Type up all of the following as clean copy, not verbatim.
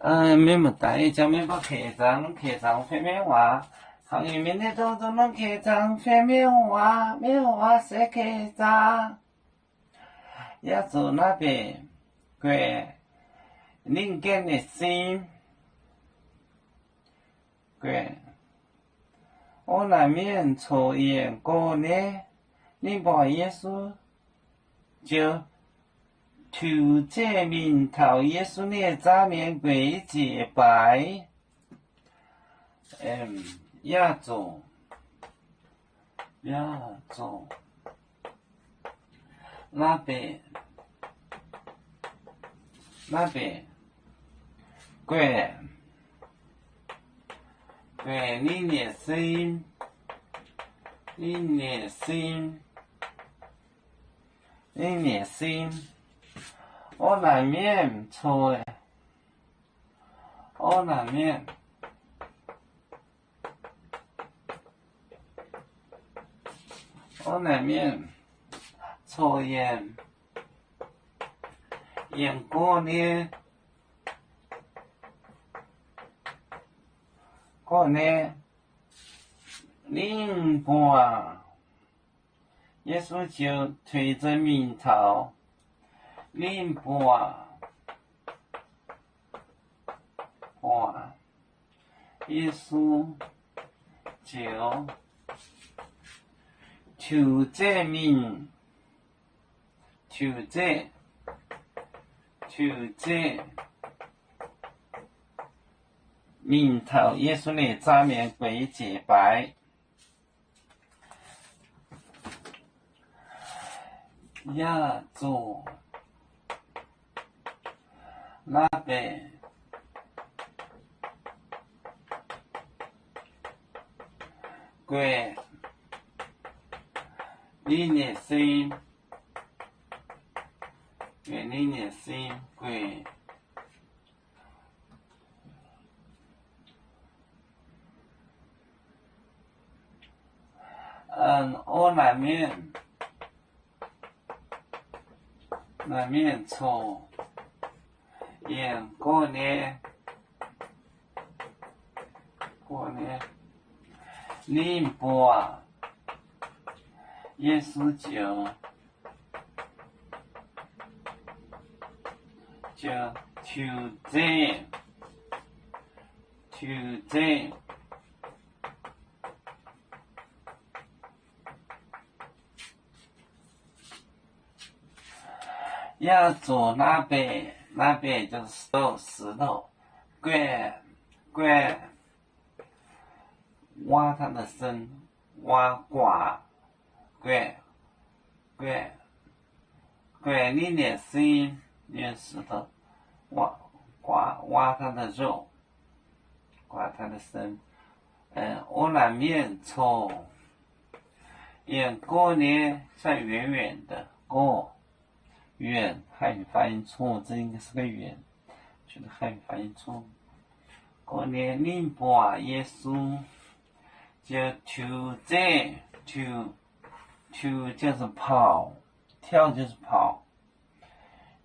免不带叫免不客栈飞面话，行业面的种种弄客栈飞面话是客栈，要做那边贵，人间的心贵，我难免抽烟过呢，你把耶稣就。求这名头耶稣的咱面跪祭拜，要做，那边，跪你的心，我难免错诶，我难免抽烟过年，零半，耶稣就推着名头。零半，耶稣就求这名头，耶稣的咱面跪祭拜，要做。那边贵，你的心贵，我难免错。过年，零半，耶稣就求这，要做那边就是石头，挖他的身，刮，你的心，用石头挖他的肉，刮他的身，我难免错，过年在远远的过。远，汉语发音错，这应该是个远，觉得汉语发音错。过年零半，耶稣就求这，求就是跑，跳就是跑，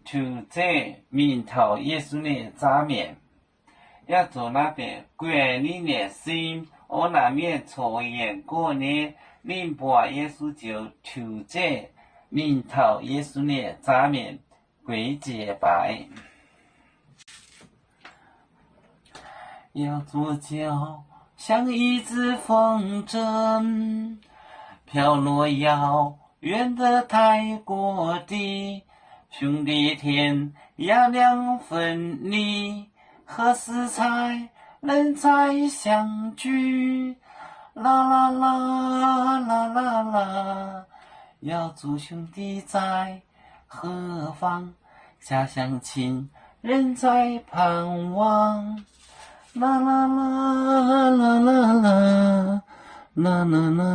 求这名头耶稣的咱面，要做那边跪你的心，我难免错言过年零半，耶稣就求这。名头耶稣的咱面跪祭拜，要左脚像一只风筝，飘落遥远的泰国地，兄弟天涯两分离，何时才能再相聚？啦啦啦啦啦啦。要祝兄弟在何方，家乡亲人在盼望。啦啦啦啦啦啦啦啦啦。